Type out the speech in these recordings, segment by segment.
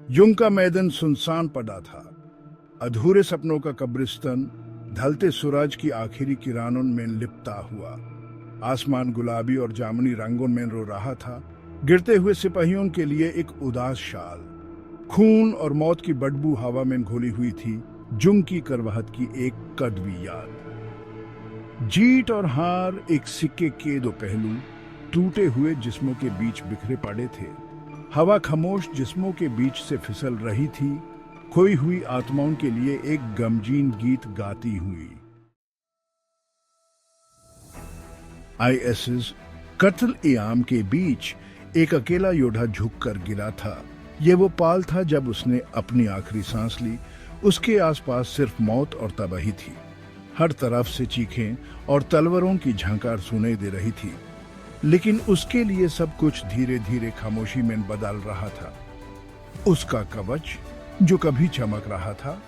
Jung का मैदान सुनसान पड़ा था, अधूरे सपनों का कब्रिस्तान, ढलते सूरज की आखिरी किरणों में लिपटा हुआ। आसमान गुलाबी और जामुनी रंगों में रो रहा था, गिरते हुए सिपाहियों के लिए एक उदास शाल। खून और मौत की बदबू हवा में घोली हुई थी, जुंग की करवहत की एक कड़वी याद। जीत और हार एक सिक्के के दो पहलू, टूटे हुए जिस्मों के बीच बिखरे पड़े थे। हवा खामोश जिस्मों के बीच से फिसल रही थी, खोई हुई आत्माओं के लिए एक गमगीन गीत गाती हुई। आईएसएस कत्ल इयाम के बीच एक अकेला योद्धा झुककर गिरा था। ये वो पल था जब उसने अपनी आखिरी सांस ली। उसके आसपास सिर्फ मौत और तबाही थी। हर तरफ से चीखें और तलवारों की झंकार सुनाई दे रही थी, लेकिन उसके लिए सब कुछ धीरे धीरे खामोशी में बदल रहा था। उसका कवच जो कभी चमक रहा था,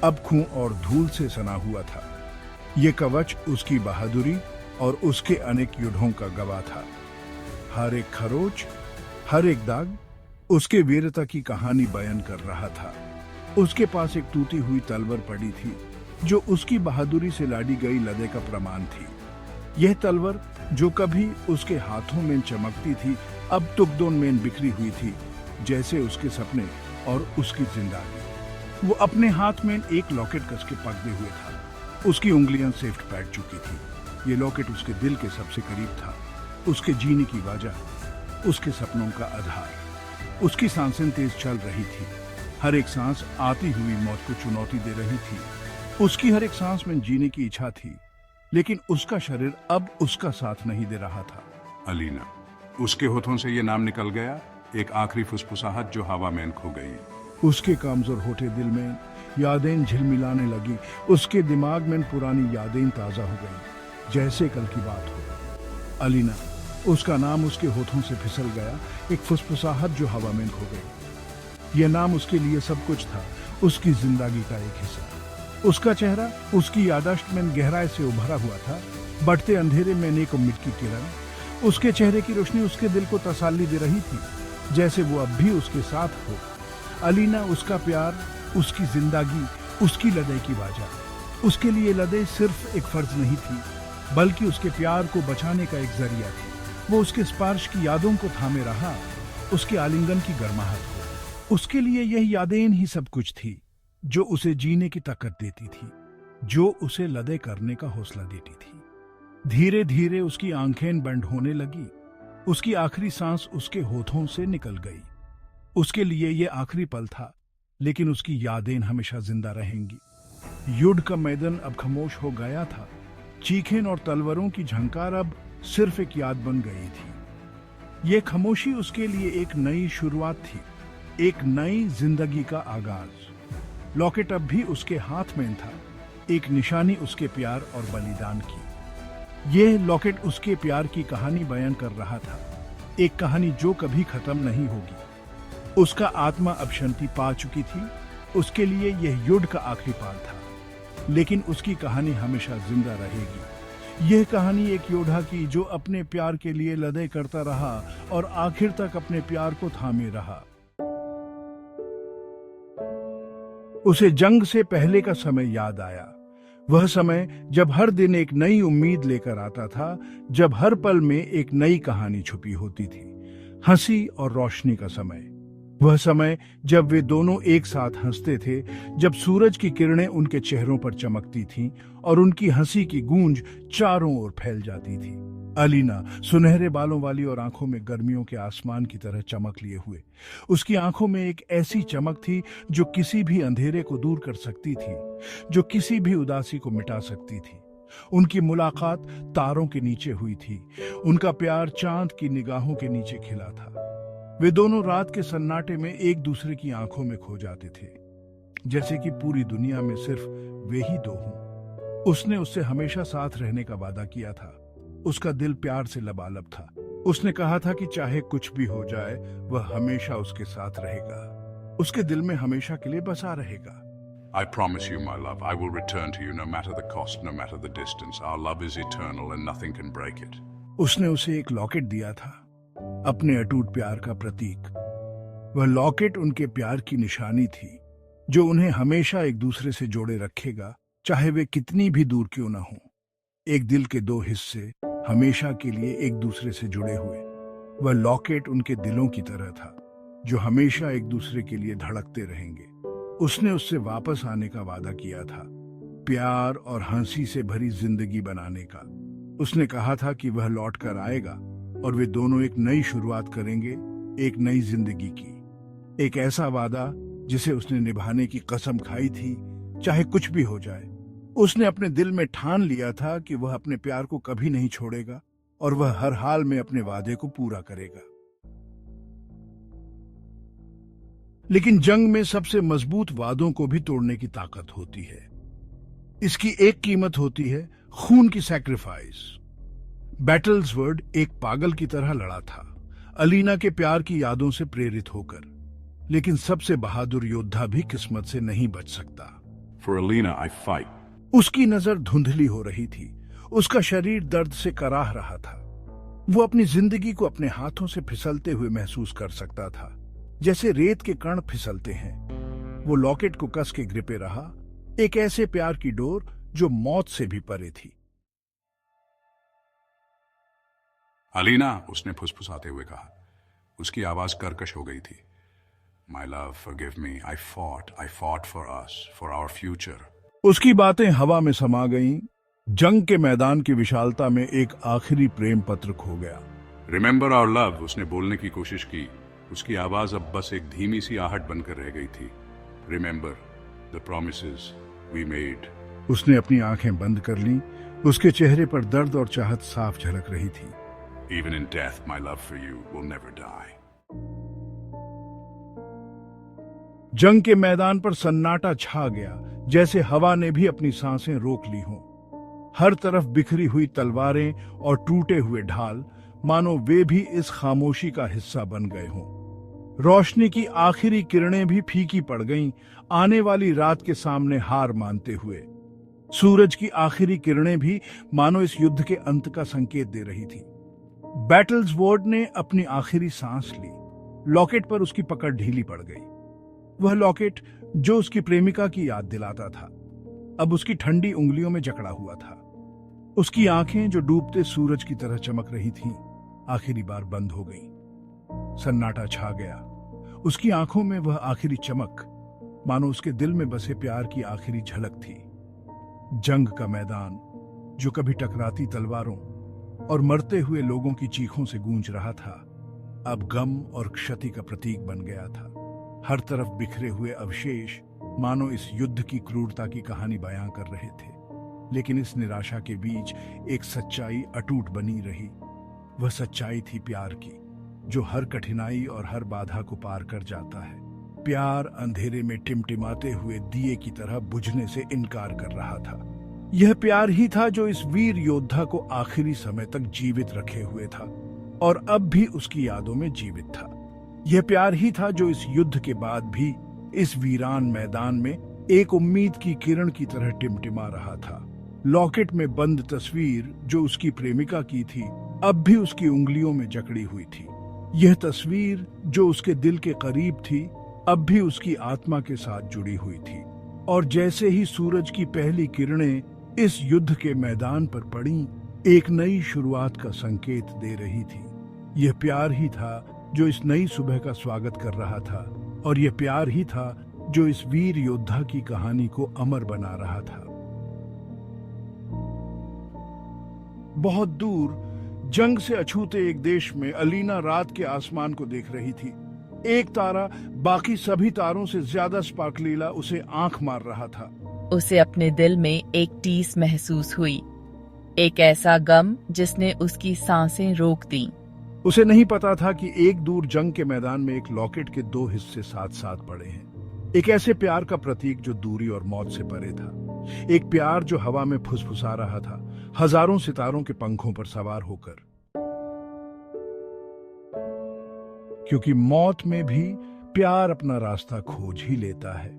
अब खून और धूल से सना हुआ था। ये कवच उसकी बहादुरी और उसके अनेक युद्धों का गवाह था। हर एक खरोच, हर एक दाग उसके वीरता की कहानी बयान कर रहा था। उसके पास एक टूटी हुई तलवार पड़ी थी, जो उसकी बहादुरी से लाड़ी गई लड़ाई का प्रमाण थी। यह तलवार जो कभी उसके हाथों में चमकती थी, अब टुकड़ों में बिखरी हुई थी, जैसे उसके सपने और उसकी जिंदगी। वो अपने हाथ में एक लॉकेट कस के पकड़े हुए था। उसकी उंगलियां सेफ्ट बैठ चुकी थी। ये लॉकेट उसके दिल के सबसे करीब था, उसके जीने की वजह, उसके सपनों का आधार। उसकी सांसें तेज चल रही थी, हर एक सांस आती हुई मौत को चुनौती दे रही थी। उसकी हर एक सांस में जीने की इच्छा थी, लेकिन उसका शरीर अब उसका साथ नहीं दे रहा था। अलीना, उसके होठों से ये नाम निकल गया, एक आखिरी फुसफुसाहट जो हवा में खो गई। उसके कमजोर होठे दिल में यादें झिलमिलाने लगी। उसके दिमाग में पुरानी यादें ताजा हो गई, जैसे कल की बात हो। अलीना, उसका नाम उसके होठों से फिसल गया, एक फुसफुसाहट जो हवा में खो गई। यह नाम उसके लिए सब कुछ था, उसकी जिंदगी का एक हिस्सा। उसका चेहरा उसकी याददाश्त में गहराई से उभरा हुआ था, बढ़ते अंधेरे में एक उम्मीद की किरण। उसके चेहरे की रोशनी उसके दिल को तसल्ली दे रही थी, जैसे वो अब भी उसके साथ हो। अलीना, उसका प्यार, उसकी जिंदगी, उसकी लड़ाई की वजह। उसके लिए लड़ाई सिर्फ एक फर्ज नहीं थी, बल्कि उसके प्यार को बचाने का एक जरिया थी। वो उसके स्पर्श की यादों को थामे रहा, उसके आलिंगन की गर्माहट को। उसके लिए यह यादें ही सब कुछ थी, जो उसे जीने की ताकत देती थी, जो उसे लड़ाई करने का हौसला देती थी। धीरे धीरे उसकी आंखें बंद होने लगी, उसकी आखिरी सांस उसके होठों से निकल गई। उसके लिए यह आखिरी पल था, लेकिन उसकी यादें हमेशा जिंदा रहेंगी। युद्ध का मैदान अब खामोश हो गया था। चीखें और तलवारों की झंकार अब सिर्फ एक याद बन गई थी। यह खामोशी उसके लिए एक नई शुरुआत थी, एक नई जिंदगी का आगाज। लॉकेट अब भी उसके हाथ में था, एक निशानी उसके प्यार और बलिदान की। यह लॉकेट उसके प्यार की कहानी बयान कर रहा था, एक कहानी जो कभी खत्म नहीं होगी। उसका आत्मा अब शांति पा चुकी थी। उसके लिए यह युद्ध का आखिरी पल था, लेकिन उसकी कहानी हमेशा जिंदा रहेगी। यह कहानी एक योद्धा की, जो अपने प्यार के लिए लड़ाई करता रहा और आखिर तक अपने प्यार को थामे रहा। उसे जंग से पहले का समय याद आया, वह समय जब हर दिन एक नई उम्मीद लेकर आता था, जब हर पल में एक नई कहानी छुपी होती थी। हंसी और रोशनी का समय, वह समय जब वे दोनों एक साथ हंसते थे, जब सूरज की किरणें उनके चेहरों पर चमकती थीं और उनकी हंसी की गूंज चारों ओर फैल जाती थी। अलीना, सुनहरे बालों वाली और आंखों में गर्मियों के आसमान की तरह चमक लिए हुए। उसकी आंखों में एक ऐसी चमक थी जो किसी भी अंधेरे को दूर कर सकती थी, जो किसी भी उदासी को मिटा सकती थी। उनकी मुलाकात तारों के नीचे हुई थी, उनका प्यार चांद की निगाहों के नीचे खिला था। वे दोनों रात के सन्नाटे में एक दूसरे की आंखों में खो जाते थे, जैसे कि पूरी दुनिया में सिर्फ वे ही दो हों। उसने उससे हमेशा साथ रहने का वादा किया था। उसका दिल प्यार से लबालब था। उसने कहा था कि चाहे कुछ भी हो जाए, वह हमेशा उसके साथ रहेगा, उसके दिल में हमेशा के लिए बसा रहेगा। I promise you, my love, I will return to you no matter the cost, no matter the distance. Our love is eternal and nothing can break it. उसने उसे एक लॉकेट दिया था, अपने अटूट प्यार का प्रतीक। वह लॉकेट उनके प्यार की निशानी थी, जो उन्हें हमेशा एक दूसरे से जोड़े रखेगा, चाहे वे कितनी भी दूर क्यों न हों। एक दिल के दो हिस्से हमेशा के लिए एक दूसरे से जुड़े हुए। वह लॉकेट उनके दिलों की तरह था, जो हमेशा एक दूसरे के लिए धड़कते रहेंगे। उसने उससे वापस आने का वादा किया था, प्यार और हंसी से भरी जिंदगी बनाने का। उसने कहा था कि वह लौट कर आएगा और वे दोनों एक नई शुरुआत करेंगे, एक नई जिंदगी की। एक ऐसा वादा जिसे उसने निभाने की कसम खाई थी, चाहे कुछ भी हो जाए। उसने अपने दिल में ठान लिया था कि वह अपने प्यार को कभी नहीं छोड़ेगा और वह हर हाल में अपने वादे को पूरा करेगा। लेकिन जंग में सबसे मजबूत वादों को भी तोड़ने की ताकत होती है। इसकी एक कीमत होती है, खून की सैक्रिफाइस। बैटल्सवर्ड एक पागल की तरह लड़ा था, अलीना के प्यार की यादों से प्रेरित होकर। लेकिन सबसे बहादुर योद्धा भी किस्मत से नहीं बच सकता। For Alina, I fight. उसकी नजर धुंधली हो रही थी, उसका शरीर दर्द से कराह रहा था। वो अपनी जिंदगी को अपने हाथों से फिसलते हुए महसूस कर सकता था, जैसे रेत के कण फिसलते हैं। वो लॉकेट को कस के ग्रिपे रहा, एक ऐसे प्यार की डोर जो मौत से भी परे थी। अलीना, उसने फुसफुसाते हुए कहा। उसकी आवाज कर्कश हो गई थी। My love, forgive me. I fought for us, for our future. उसकी बातें हवा में समा गईं। जंग के मैदान की विशालता में एक आखिरी प्रेम पत्र खो गया। Remember our love, उसने बोलने की कोशिश की। उसकी आवाज अब बस एक धीमी सी आहट बनकर रह गई थी। Remember the promises we made. उसने अपनी आंखें बंद कर लीं। उसके चेहरे पर दर्द और चाहत साफ झलक रही थी। Even in death, my love for you will never die. जंग के मैदान पर सन्नाटा छा गया, जैसे हवा ने भी अपनी सांसें रोक ली हों। हर तरफ बिखरी हुई तलवारें और टूटे हुए ढाल, मानो वे भी इस खामोशी का हिस्सा बन गए हों। रोशनी की आखिरी किरणें भी फीकी पड़ गईं, आने वाली रात के सामने हार मानते हुए। सूरज की आखिरी किरणें भी मानो इस युद्ध के अंत का संकेत दे रही थी। बैटल्सवर्ड ने अपनी आखिरी सांस ली। लॉकेट पर उसकी पकड़ ढीली पड़ गई। वह लॉकेट जो उसकी प्रेमिका की याद दिलाता था, अब उसकी ठंडी उंगलियों में जकड़ा हुआ था। उसकी आंखें जो डूबते सूरज की तरह चमक रही थीं, आखिरी बार बंद हो गईं। सन्नाटा छा गया। उसकी आंखों में वह आखिरी चमक, मानो उसके दिल में बसे प्यार की आखिरी झलक थी। जंग का मैदान, जो कभी टकराती तलवारों और मरते हुए लोगों की चीखों से गूंज रहा था, अब गम और क्षति का प्रतीक बन गया था। हर तरफ बिखरे हुए अवशेष मानो इस युद्ध की क्रूरता की कहानी बयां कर रहे थे। लेकिन इस निराशा के बीच एक सच्चाई अटूट बनी रही। वह सच्चाई थी प्यार की, जो हर कठिनाई और हर बाधा को पार कर जाता है। प्यार अंधेरे में टिमटिमाते हुए दिए की तरह बुझने से इनकार कर रहा था। यह प्यार ही था जो इस वीर योद्धा को आखिरी समय तक जीवित रखे हुए था और अब भी उसकी यादों में जीवित था। यह प्यार ही था जो इस युद्ध के बाद भी इस वीरान मैदान में एक उम्मीद की किरण की तरह टिमटिमा रहा था। लॉकेट में बंद तस्वीर जो उसकी प्रेमिका की थी, अब भी उसकी उंगलियों में जकड़ी हुई थी। यह तस्वीर जो उसके दिल के करीब थी, अब भी उसकी आत्मा के साथ जुड़ी हुई थी। और जैसे ही सूरज की पहली किरणें इस युद्ध के मैदान पर पड़ी, एक नई शुरुआत का संकेत दे रही थी। यह प्यार ही था जो इस नई सुबह का स्वागत कर रहा था, और यह प्यार ही था जो इस वीर योद्धा की कहानी को अमर बना रहा था। बहुत दूर जंग से अछूते एक देश में अलीना रात के आसमान को देख रही थी। एक तारा बाकी सभी तारों से ज्यादा स्पार्कलीला उसे आंख मार रहा था। उसे अपने दिल में एक टीस महसूस हुई, एक ऐसा गम जिसने उसकी सांसें रोक दी। उसे नहीं पता था कि एक दूर जंग के मैदान में एक लॉकेट के दो हिस्से साथ साथ पड़े हैं। एक ऐसे प्यार का प्रतीक जो दूरी और मौत से परे था। एक प्यार जो हवा में फुसफुसा रहा था, हजारों सितारों के पंखों पर सवार होकर। क्योंकि मौत में भी प्यार अपना रास्ता खोज ही लेता है।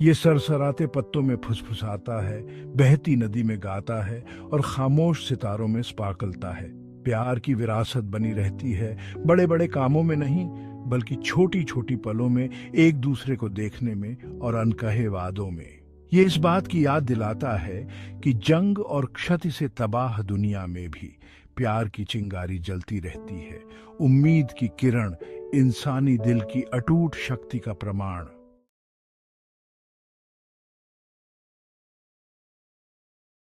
ये सरसराते पत्तों में फुसफुसाता है, बहती नदी में गाता है और खामोश सितारों में स्पार्कलता है। प्यार की विरासत बनी रहती है, बड़े बड़े कामों में नहीं, बल्कि छोटी छोटी पलों में एक दूसरे को देखने में और अनकहे वादों में। ये इस बात की याद दिलाता है कि जंग और क्षति से तबाह दुनिया में भी प्यार की चिंगारी जलती रहती है, उम्मीद की किरण इंसानी दिल की अटूट शक्ति का प्रमाण।